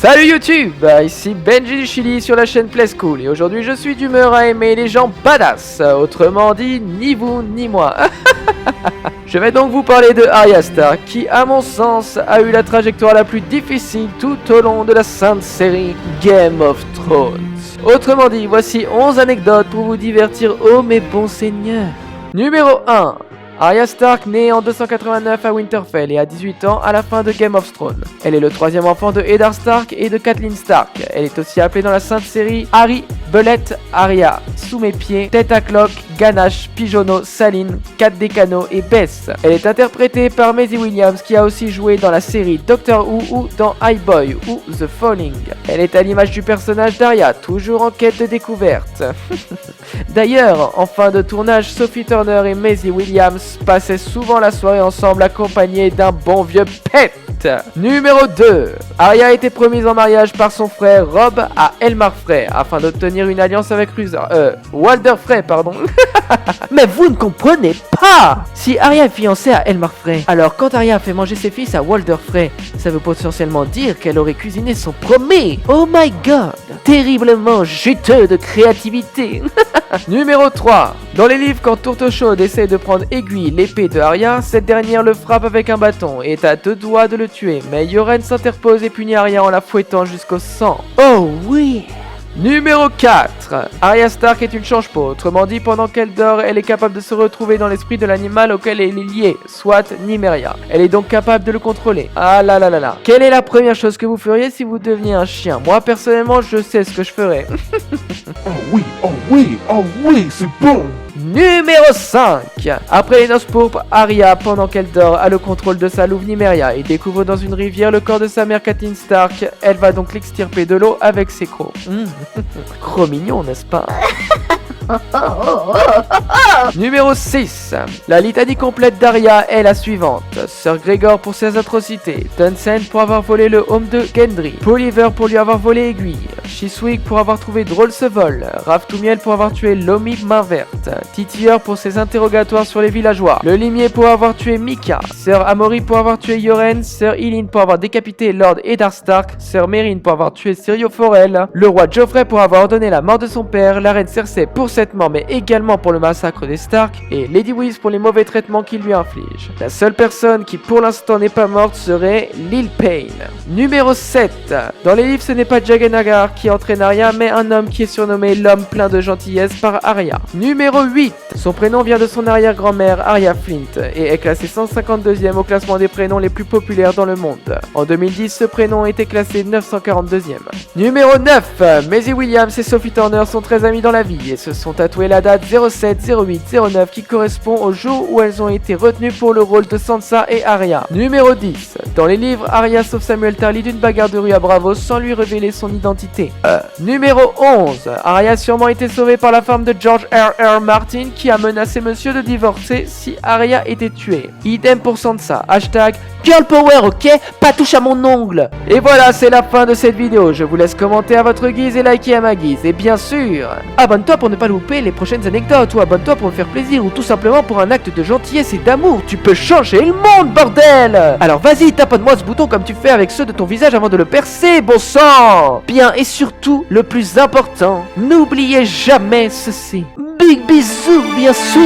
Salut YouTube, ici Benji du Chili sur la chaîne Playskool et aujourd'hui je suis d'humeur à aimer les gens badass, autrement dit ni vous ni moi. Je vais donc vous parler de Arya Stark qui à mon sens a eu la trajectoire la plus difficile tout au long de la sainte série Game of Thrones. Autrement dit, voici 11 anecdotes pour vous divertir, oh mes bons seigneurs. Numéro 1. Arya Stark naît en 289 à Winterfell et a 18 ans à la fin de Game of Thrones. Elle est le troisième enfant de Eddard Stark et de Catelyn Stark. Elle est aussi appelée dans la sainte série Harry, Belette, Arya, Sous mes pieds, Tête à cloque, Ganache, Pigeonneau, Saline, Cat Decano et Bess. Elle est interprétée par Maisie Williams qui a aussi joué dans la série Doctor Who ou dans High Boy ou The Falling. Elle est à l'image du personnage d'Arya, toujours en quête de découverte. D'ailleurs, en fin de tournage, Sophie Turner et Maisie Williams passaient souvent la soirée ensemble accompagnés d'un bon vieux pet. Numéro 2. Arya a été promise en mariage par son frère Robb à Elmar Frey afin d'obtenir une alliance avec Walder Frey, pardon. Mais vous ne comprenez pas! Si Arya est fiancée à Elmar Frey, alors quand Arya a fait manger ses fils à Walder Frey, ça veut potentiellement dire qu'elle aurait cuisiné son premier. Oh my god! Terriblement juteux de créativité. Numéro 3. Dans les livres, quand Tourtechaude essaie de prendre aiguille l'épée de Arya, cette dernière le frappe avec un bâton et est à deux doigts de le tuer. Mais Yoren s'interpose et punit Arya en la fouettant jusqu'au sang. Oh oui! Numéro 4. Arya Stark est une change-peau, autrement dit pendant qu'elle dort, elle est capable de se retrouver dans l'esprit de l'animal auquel elle est liée, soit Nymeria. Elle est donc capable de le contrôler. Ah là là là là. Quelle est la première chose que vous feriez si vous deveniez un chien? Moi personnellement, je sais ce que je ferais. Oh oui, c'est bon! Numéro 5. Après les noces pourpres, Arya, pendant qu'elle dort, a le contrôle de sa louve Nymeria et découvre dans une rivière le corps de sa mère Catelyn Stark. Elle va donc l'extirper de l'eau avec ses crocs. Trop mignon, n'est-ce pas? Numéro 6. La litanie complète d'Arya est la suivante. Sir Gregor pour ses atrocités, Townsend pour avoir volé le home de Gendry, Polliver pour lui avoir volé aiguille, Chiswick pour avoir trouvé drôle ce vol, Raftoumiel pour avoir tué Lomi main verte, Titilleur pour ses interrogatoires sur les villageois, le limier pour avoir tué Mika, Sir Amory pour avoir tué Yoren, Sir Eileen pour avoir décapité Lord Eddard Stark, Sir Meryn pour avoir tué Syrio Forel, le roi Joffrey pour avoir ordonné la mort de son père, la reine Cersei pour cette mort mais également pour le massacre des Stark et Lady Wyse pour les mauvais traitements qu'il lui inflige. La seule personne qui pour l'instant n'est pas morte serait Lil Payne. Numéro 7. Dans les livres ce n'est pas Jaqen H'ghar qui entraîne Arya mais un homme qui est surnommé l'homme plein de gentillesse par Arya. Numéro 8. Son prénom vient de son arrière-grand-mère Arya Flint et est classé 152e au classement des prénoms les plus populaires dans le monde. En 2010 ce prénom était classé 942e. Numéro 9. Maisie Williams et Sophie Turner sont très amies dans la vie et se sont tatouées la date 07-08-09 qui correspond au jour où elles ont été retenues pour le rôle de Sansa et Arya. Numéro 10. Dans les livres, Arya sauve Samuel Tarly d'une bagarre de rue à Braavos sans lui révéler son identité. Numéro 11. Arya a sûrement été sauvée par la femme de George R.R. Martin qui a menacé monsieur de divorcer si Arya était tuée. Idem pour Sansa. Hashtag Girl Power, ok? Pas touche à mon ongle. Et voilà, c'est la fin de cette vidéo. Je vous laisse commenter à votre guise et liker à ma guise. Et bien sûr, abonne-toi pour ne pas louper les prochaines anecdotes, ou abonne-toi pour me faire plaisir, ou tout simplement pour un acte de gentillesse et d'amour. Tu peux changer le monde, bordel! Alors vas-y, taponne-moi ce bouton comme tu fais avec ceux de ton visage avant de le percer, bon sang! Bien, et surtout, le plus important, n'oubliez jamais ceci. Big bisous, bien sûr!